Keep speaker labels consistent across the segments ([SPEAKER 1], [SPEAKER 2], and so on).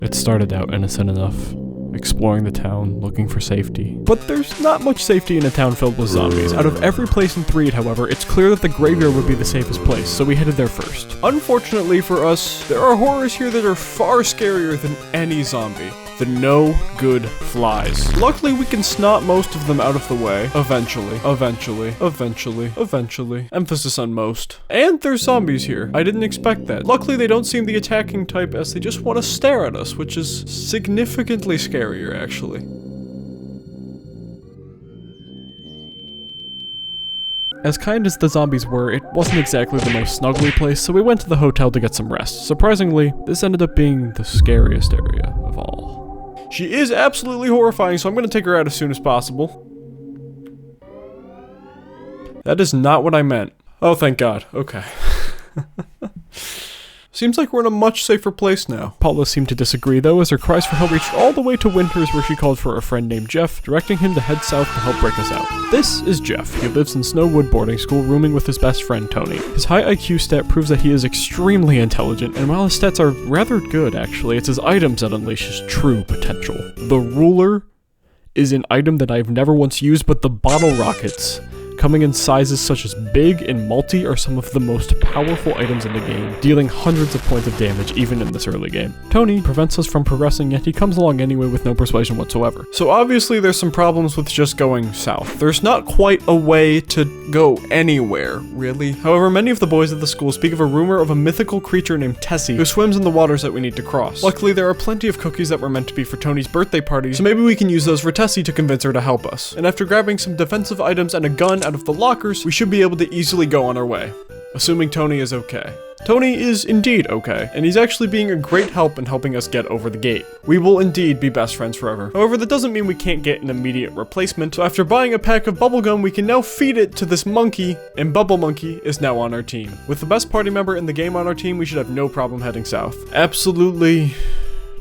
[SPEAKER 1] It started out innocent enough, exploring the town, looking for safety. But there's not much safety in a town filled with zombies. Out of every place in Threed, however, it's clear that the graveyard would be the safest place, so we headed there first. Unfortunately for us, there are horrors here that are far scarier than any zombie. The no good flies. Luckily, we can snot most of them out of the way. Eventually. Emphasis on most. And there's zombies here. I didn't expect that. Luckily, they don't seem the attacking type as they just want to stare at us, which is significantly scarier, actually. As kind as the zombies were, it wasn't exactly the most snuggly place, so we went to the hotel to get some rest. Surprisingly, this ended up being the scariest area of all. She is absolutely horrifying, so I'm gonna take her out as soon as possible. That is not what I meant. Oh, thank God. Okay. Seems like we're in a much safer place now. Paula seemed to disagree though, as her cries for help reached all the way to Winters, where she called for a friend named Jeff, directing him to head south to help break us out. This is Jeff. He lives in Snowwood boarding school, rooming with his best friend Tony. His high IQ stat proves that he is extremely intelligent, and while his stats are rather good actually, it's his items that unleash his true potential. The ruler is an item that I've never once used, but the bottle rockets, coming in sizes such as big and multi, are some of the most powerful items in the game, dealing hundreds of points of damage even in this early game. Tony prevents us from progressing, yet he comes along anyway with no persuasion whatsoever. So obviously there's some problems with just going south. There's not quite a way to go anywhere, really. However, many of the boys at the school speak of a rumor of a mythical creature named Tessie who swims in the waters that we need to cross. Luckily, there are plenty of cookies that were meant to be for Tony's birthday party, so maybe we can use those for Tessie to convince her to help us. And after grabbing some defensive items and a gun out of the lockers, we should be able to easily go on our way. Assuming Tony is okay. Tony is indeed okay, and he's actually being a great help in helping us get over the gate. We will indeed be best friends forever. However, that doesn't mean we can't get an immediate replacement, so after buying a pack of bubblegum, we can now feed it to this monkey, and Bubble Monkey is now on our team. With the best party member in the game on our team, we should have no problem heading south. Absolutely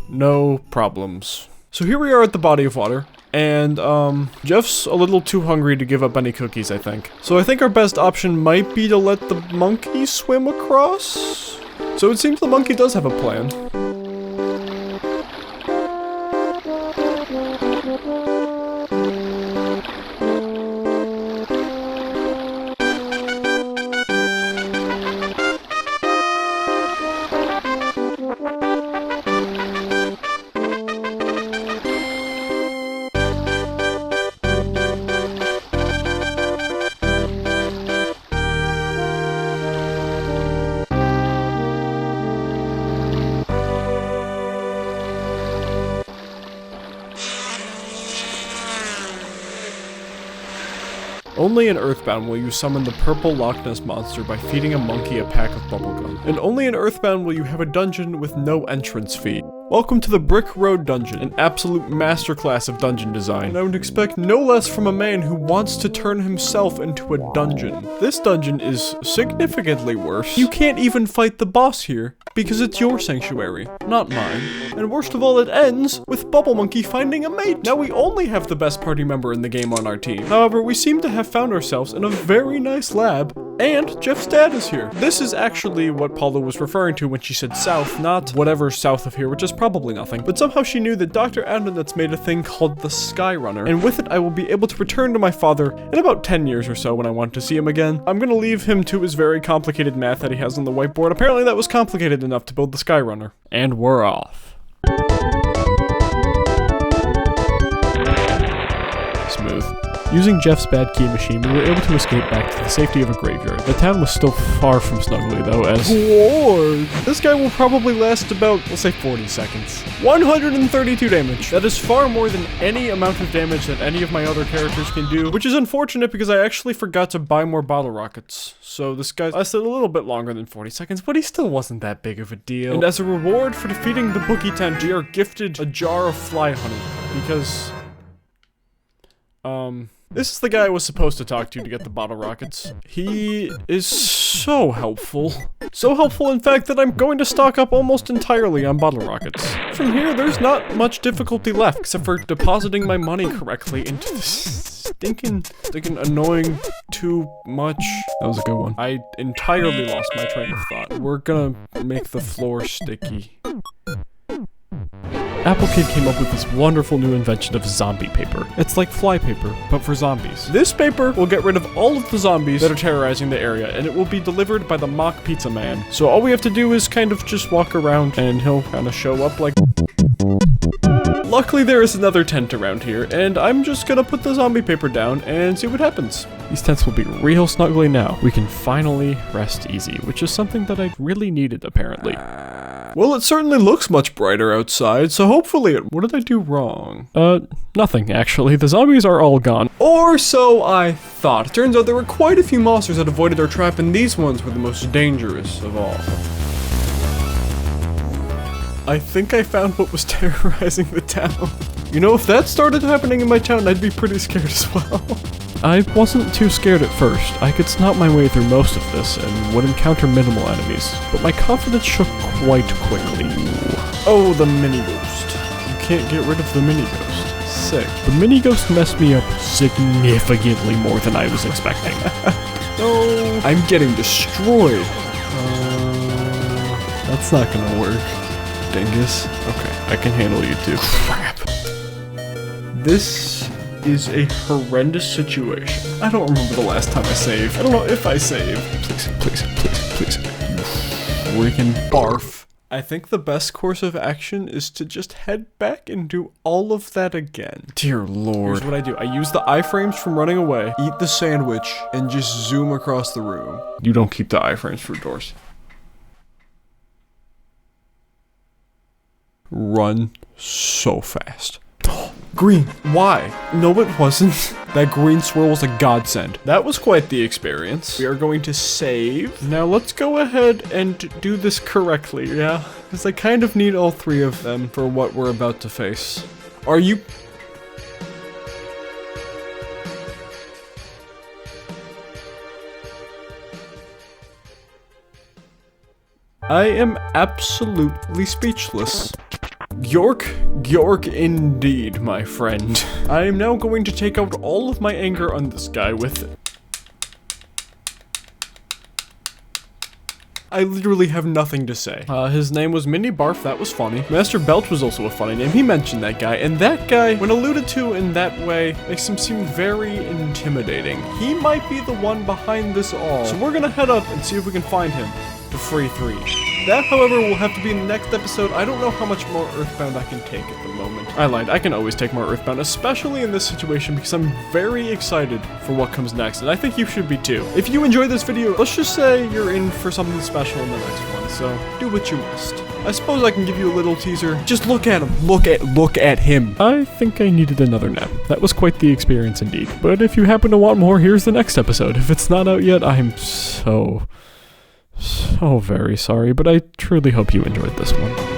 [SPEAKER 1] no problems. So here we are at the body of water. And, Jeff's a little too hungry to give up any cookies, I think. So I think our best option might be to let the monkey swim across? So it seems the monkey does have a plan. Only in Earthbound will you summon the purple Loch Ness monster by feeding a monkey a pack of bubblegum. And only in Earthbound will you have a dungeon with no entrance fee. Welcome to the Brick Road Dungeon, an absolute masterclass of dungeon design. And I would expect no less from a man who wants to turn himself into a dungeon. This dungeon is significantly worse. You can't even fight the boss here, because it's your sanctuary, not mine. And worst of all, it ends with Bubble Monkey finding a mate. Now we only have the best party member in the game on our team. However, we seem to have found ourselves in a very nice lab, and Jeff's dad is here. This is actually what Paula was referring to when she said south, not whatever south of here, which is probably nothing. But somehow she knew that Dr. Adnet's made a thing called the Sky Runner, and with it I will be able to return to my father in about 10 years or so when I want to see him again. I'm gonna leave him to his very complicated math that he has on the whiteboard. Apparently that was complicated enough to build the Sky Runner. And we're off. Smooth. Using Jeff's bad key machine, we were able to escape back to the safety of a graveyard. The town was still far from snuggly though, as Lord, this guy will probably last about, let's say 40 seconds. 132 damage. That is far more than any amount of damage that any of my other characters can do, which is unfortunate because I actually forgot to buy more bottle rockets. So this guy lasted a little bit longer than 40 seconds, but he still wasn't that big of a deal. And as a reward for defeating the boogie tent, we are gifted a jar of fly honey, because this is the guy I was supposed to talk to get the bottle rockets. He is so helpful. So helpful, in fact, that I'm going to stock up almost entirely on bottle rockets. From here, there's not much difficulty left, except for depositing my money correctly into this stinking annoying too much. That was a good one. I entirely lost my train of thought. We're gonna make the floor sticky. Apple Kid came up with this wonderful new invention of zombie paper. It's like fly paper, but for zombies. This paper will get rid of all of the zombies that are terrorizing the area, and it will be delivered by the mock pizza man. So all we have to do is kind of just walk around, and he'll kind of show up like... Luckily there is another tent around here, and I'm just gonna put the zombie paper down and see what happens. These tents will be real snuggly now. We can finally rest easy, which is something that I really needed apparently. Well, it certainly looks much brighter outside, so hopefully what did I do wrong? Nothing actually. The zombies are all gone. Or so I thought. It turns out there were quite a few monsters that avoided our trap, and these ones were the most dangerous of all. I think I found what was terrorizing the town. You know, if that started happening in my town, I'd be pretty scared as well. I wasn't too scared at first. I could snap my way through most of this and would encounter minimal enemies, but my confidence shook quite quickly. Oh, the mini-ghost. You can't get rid of the mini-ghost. Sick. The mini-ghost messed me up significantly more than I was expecting. No. I'm getting destroyed. That's not gonna work. Dingus. Okay, I can handle you too. Crap. This is a horrendous situation. I don't remember the last time I saved. I don't know if I saved. Please. Freaking barf. I think the best course of action is to just head back and do all of that again. Dear Lord. Here's what I do. I use the iframes from running away, eat the sandwich, and just zoom across the room. You don't keep the iframes for doors. Run so fast. Green. Why? No, it wasn't. That green swirl was a godsend. That was quite the experience. We are going to save. Now let's go ahead and do this correctly, yeah? Because I kind of need all three of them for what we're about to face. Are you... I am absolutely speechless. Gyork indeed, my friend. I am now going to take out all of my anger on this guy with it. I literally have nothing to say. His name was Mini-Barf, that was funny. Master Belt was also a funny name, he mentioned that guy, and that guy, when alluded to in that way, makes him seem very intimidating. He might be the one behind this all. So we're gonna head up and see if we can find him to free 3. That, however, will have to be in the next episode. I don't know how much more Earthbound I can take at the moment. I lied, I can always take more Earthbound, especially in this situation because I'm very excited for what comes next, and I think you should be too. If you enjoyed this video, let's just say you're in for something special in the next one, so do what you must. I suppose I can give you a little teaser. Just look at him. Look at him. I think I needed another nap. That was quite the experience indeed. But if you happen to want more, here's the next episode. If it's not out yet, I'm so very sorry, but I truly hope you enjoyed this one.